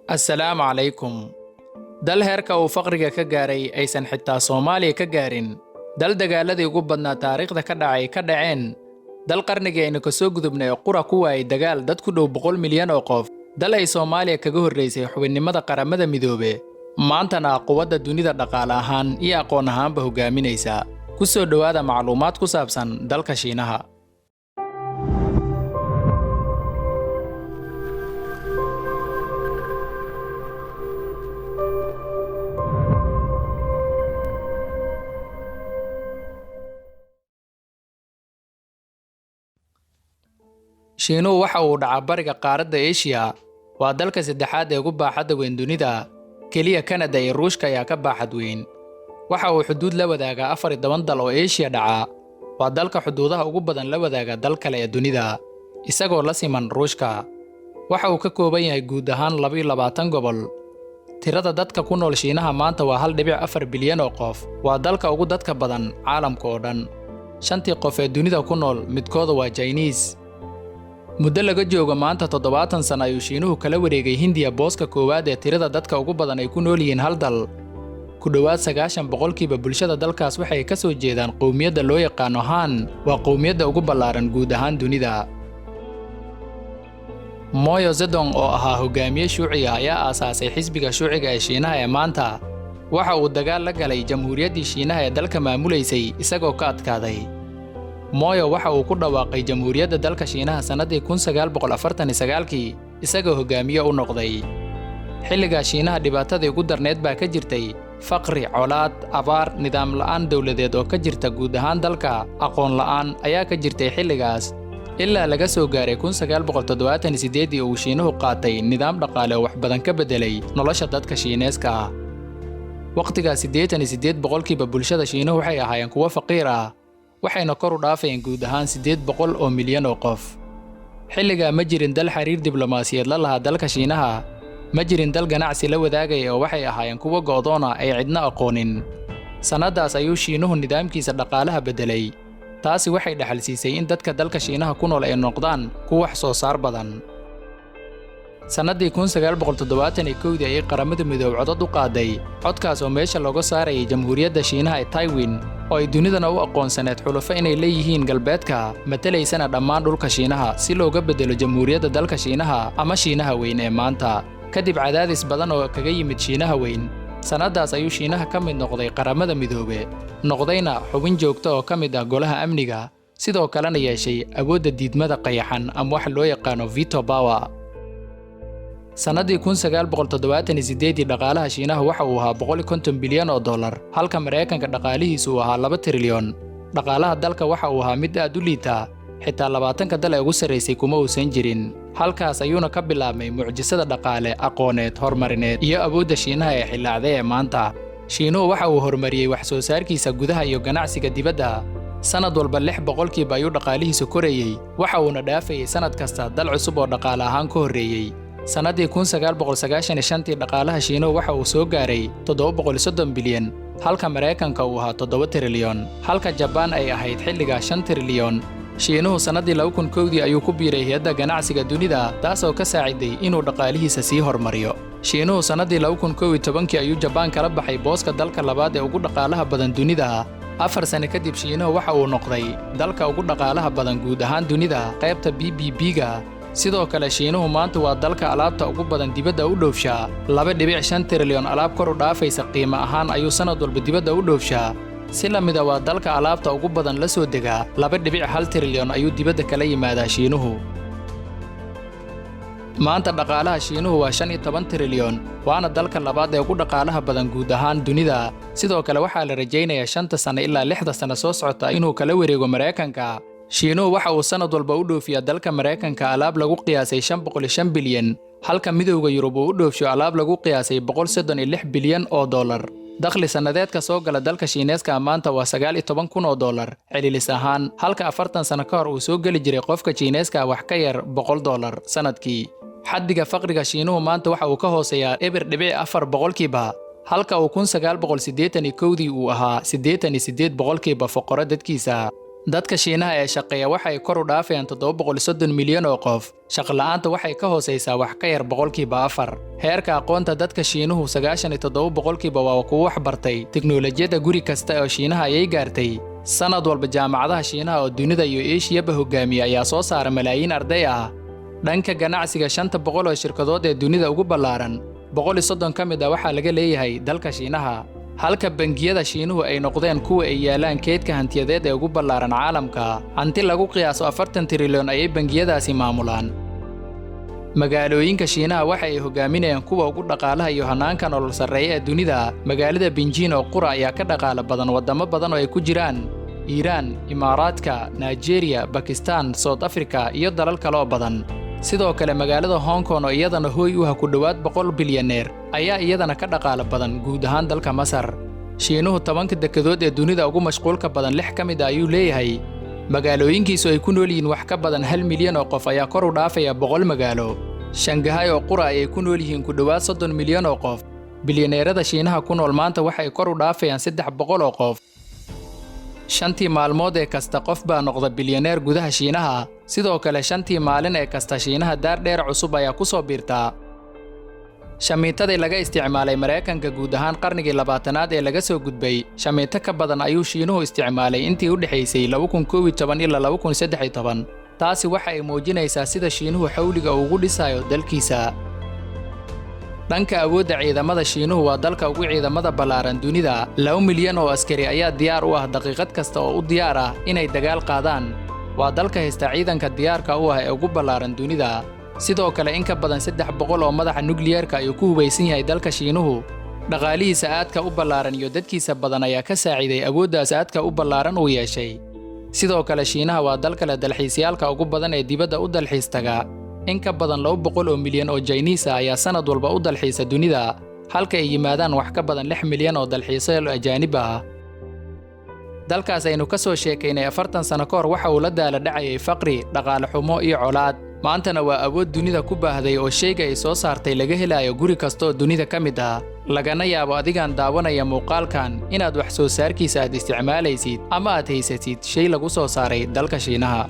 assalaamu calaykum. Dal heerka uu faqriga ka gaaray aysan xitaa Soomaaliya ka gaarin. Dal dagaaladii ugu badnaa taariikhda ka dhaceen. Dal qarnigii aynu ka soo gudubnay oo qura ku waayay dagaal dad ku dhow 100 milyan oo qof. Dal ay Soomaaliya kaga horreysay xubinnimada qaramada midoobe. Maantana quwadda dunida dhaqaale ahaan iyo aqoon ahaanba hogaaminaysa. Ku soo dhowaada macluumaad ku saabsan dalka Shiinaha. Shiinuhu waxa uu dhacaa bariga qaaradda Asia, waa dalka saddexaad ee ugu baaxadda weyn dunida. Kaliya Kanada iyo Ruushka ayaa ka baaxad weyn. Waxa uu xuduud la wadaagaa 14 dal oo Asia dhaca. Waa dalka xuduudaha ugu badan la wadaaga dal kale ee dunida, isagoo la siman Ruushka. Waxa uu ka kooban yahay guud ahaan 22 gobol. Tirada dadka ku nool Shiinaha maanta waa 1.4 bilyan oo qof. Waa dalka ugu dadka badan caalamka oo dhan. 5 qof ee dunida ku nool midkooda waa Chinese. Muddo laga joogo maanta 70 sano ayuu Shiinuhu kala wareegay Hindiya booska koowaad ee tirada dadka ugu badan ay ku nool yihiin hal dal. Ku dhowaad 90% bulshada dalkaas waxay ka soo jeedaan qowmiyadda loo yaqaano Han, waa qowmiyadda ugu ballaaran guud ahaan dunida. Mao Zedong oo ahaa hogaamiye Shuuci ah ayaa aasaasay xisbiga Shuuciga ee Shiinaha ee maanta. Waxa uu dagaal la galay jamhuuriyaddii Shiinaha ee dalka maamulaysay isagoo ka adkaaday. Mao waxa uu ku dhawaaqay jamhuuriyadda dalka Shiinaha sanadii 1949 isagoo hogaamiye u noqday. Xilliga Shiinaha dhibaatadii ugu darneed baa ka jirtay faqri, colaad, abaar, nidaam la'aan dawladeed oo ka jirta guud ahaan dalka, aqoon la'aan ayaa ka jirtay xilligaas. Ilaa laga soo gaaray 1978 uu Shiinuhu qaatay nidaam dhaqaale oo wax badan ka bedelay nolosha dadka Shiineeska ah. Waqtigaas 88% bulshada Shiinuhu waxay ahaayeen kuwo faqiir ah, waxayna kor u dhaafayeen guud ahaan 800 oo milyan oo qof. Xilligaa ma jirin dal xiriir diblomaasiyadeed la lahaa dalka Shiinaha, ma jirin dal ganacsi la wadaagaya oo waxay ahaayeen kuwo go'doon ah ay cidna aqoonin. Sanadaas ayuu Shiinuhu nidaamkiisa dhaqaalaha bedelay. Taasi waxay dhaxal siisay in dadka dalka Shiinaha ku nool ay noqdaan kuwo wax soo saar badan. Sanadii 1971 ayay qaramada midoobe codad u qaaday. Codkaas oo meesha looga saarayay jamhuuriyadda Shiinaha ee Taiwan, oo ay dunidana u aqoonsaneed xulafo inay leeyihiin galbeedka, matalaysana dhammaan dhulka Shiinaha si looga bedelo jamhuuriyadda dalka Shiinaha ama Shiinaha weyn ee maanta. Kadib cadaadis badan oo kaga yimid Shiinaha weyn, sanadaas ayuu Shiinaha ka mid noqday qaramada midoobe, noqdayna xubin joogto oo ka mid ah golaha amniga, sidoo kalena yeeshay awoodda diidmada qayaxan ama wax loo yaqaano veto power. Sanadii 1978 dhaqaalaha Shiinaha waxa uu ahaa 150 bilyan oo dollar, halka Mareykanka dhaqaalihiisu uu ahaa 2 trilyan. Dhaqaalaha dalka waxa uu ahaa mid aad u liita, xitaa 20 dal ee ugu sarreysay kuma uusan jirin. Halkaas ayuuna ka bilaabmay mucjisada dhaqaale, aqooneed, horumarineed iyo awoodda Shiinaha ee xilliacday ee maanta. Shiinuhu waxa uu horumariyey wax soo saarkiisa gudaha iyo ganacsiga dibadda. Sanad walba 6% ayuu dhaqaalihiisu korayay, waxa uuna dhaafayay sanad kasta dal cusub oo dhaqaale ahaan ka horreeyay. Sanadii 1995 dhaqaalaha Shiinuhu waxa uu soo gaaray 730 bilyan, halka Mareykanka uu ahaa 7 trilyan, halka Jabbaan ay ahayd xilligaa 5 trilyan. Shiinuhu sanadii 2001 ayuu ku biiray hay'adda ganacsiga dunida, taasoo ka saaciday inuu dhaqaalihiisa sii horumariyo. Shiinuhu sanadii 2011 ayuu Jabbaan kala baxay booska dalka labaad ee ugu dhaqaalaha badan dunida. 4 sano kadib Shiinuhu waxa uu noqday dalka ugu dhaqaalaha badan guud ahaan dunida, qaybta BBB-ga. Sidoo kale Shiinuhu maanta waa dalka alaabta ugu badan dibadda u dhoofshaa. 2.5 trilyan alaab kor u dhaafaysa qiimo ahaan ayuu sanad walba dibadda u dhoofshaa. Si la mid ah waa dalka alaabta ugu badan la soo degaa. 2.1 trilyan ayuu dibadda kala yimaadaa Shiinuhu. Maanta dhaqaalaha Shiinuhu waa 15 trilyan, waana dalka labaad ee ugu dhaqaalaha badan guud ahaan dunida. Sidoo kale waxaa la rajaynayaa 5 sano ilaa 6 sano soo socota inuu kala wareego Mareykanka. Shiinuhu waxa uu sanad walba u dhoofiyaa dalka Mareykanka alaab lagu qiyaasay 505 bilyan, halka midowga Yurub uu u dhoofsho alaab lagu qiyaasay 136 bilyan oo dollar. Dakhli sanadeedka soo gala dalka Shiineeska maanta waa 19 kun oo dollar celilis ahaan, halka 40 sano ka hor uu soo geli jiray qofka Shiineeska wax ka yar 100 dollar sanadkii. Xaddiga faqriga Shiinuhu maanta waxa uu ka hooseeyaa 0.4%, halka uu 1981 uu ahaa 88% faqro dadkiisa. dadka Shiinaha ee shaqeeya waxay kor u dhaafayaan 730 milyan oo qof. Shaqo la'aanta waxay ka hooseysaa wax ka yar 4%. Heerka aqoonta dadka Shiinuhu 97% waa kuwa wax bartay. Tiknoolajiyada guri kasta oo Shiinaha ayay gaartay. Sanad walba jaamacadaha Shiinaha oo dunida iyo Aasiya hogaamiya ayaa soo saara malaayiin arday ah. Dhanka ganacsiga 500 oo shirkadood ee dunida ugu ballaaran, 130 ka mid ah waxaa laga leeyahay dalka Shiinaha. Halka bangiyada Shiinuhu ay noqdeen kuwa ay yaalaan keydka hantiyadeed ee ugu ballaaran caalamka. Hanti lagu qiyaaso 40 trilyan ayay bangiyadaasi maamulaan. Magaalooyinka Shiinaha waxa ay hogaaminayaan kuwa ugu dhaqaalaha iyo hanaanka nolol sarreeya ee dunida. Magaalada Beijing oo qura ayaa ka dhaqaale badan wadamo badan oo ay ku jiraan Iiraan, Imaaraadka, Nigeria, Pakistan, South Africa iyo dalal kale oo badan. Sidoo kale magaalada Hong Kong oo iyadana hooy u ah ku dhawaad 100 bilyaneer ayaa iyadana ka dhaqaale badan guud ahaan dalka Masar. Shiinuhu 10 dekedood ee dunida ugu mashquulka badan 6 ka mid ah ayuu leeyahay. Magaalooyinkiisu ay ku nool yihiin wax ka badan 1 milyan oo qof ayaa kor u dhaafaya 100 magaalo. Shanghai oo qura ay ku nool yihiin ku dhawaad 30 milyan oo qof. Bilyaneerada Shiinaha ku nool maanta waxay kor u dhaafayaan 300 oo qof. Shantii maalmood ee kasta qof baa noqda bilyaneer gudaha Shiinaha. Sidoo kale shantii maalin ee kasta Shiinaha daar dheer cusub ayaa ku soo biirta. Shamiitadii laga isticmaalay Mareykanka guud ahaan qarnigii 20aad ee laga soo gudbay, shamiito ka badan ayuu Shiinuhu isticmaalay intii u dhaxaysay 2011 ilaa 2013. Taasi waxa ay muujinaysaa sida Shiinuhu xawliga ugu dhisayo dalkiisa. Dhanka awoodda ciidamada Shiinuhu waa dalka ugu ciidamada ballaaran dunida. 2 milyan oo askari ayaa diyaar u ah daqiiqad kasta oo u diyaar ah inay dagaal qaadaan. Waa dalka haysta ciidanka diyaarka u ah ee ugu ballaaran dunida. Sidoo kale in ka badan 300 oo madaxa nukliyeerka ayuu ku hubaysan yahay dalka Shiinuhu. Dhaqaalihiisa aadka u ballaaran iyo dadkiisa badan ayaa ka saaciday awooddaas aadka u ballaaran uu yeeshay. Sidoo kale Shiinaha waa dalka leh dalxiisyaalka ugu badan ee dibadda u dalxiis taga. In ka badan 200 milyan oo Chinese ayaa sanad walba u dalxiisa dunida, halka ay yimaadaan wax ka badan 6 milyan oo dalxiisayaal ajaanib ah. Dalkaas aynu ka soo sheekaynay 40 sano ka hor waxa uu la daala dhacayay faqri, dhaqaale xumo iyo colaad. Maantana waa awood dunida ku baahday oo shayga ay soo saartay laga helayo guri kasta oo dunida ka mid ah. Lagana yaabo adigaan daawanaya muuqaalkan inaad wax soo saarkiisa aad isticmaalaysid ama aad haysatid shay lagu soo saaray dalka Shiinaha.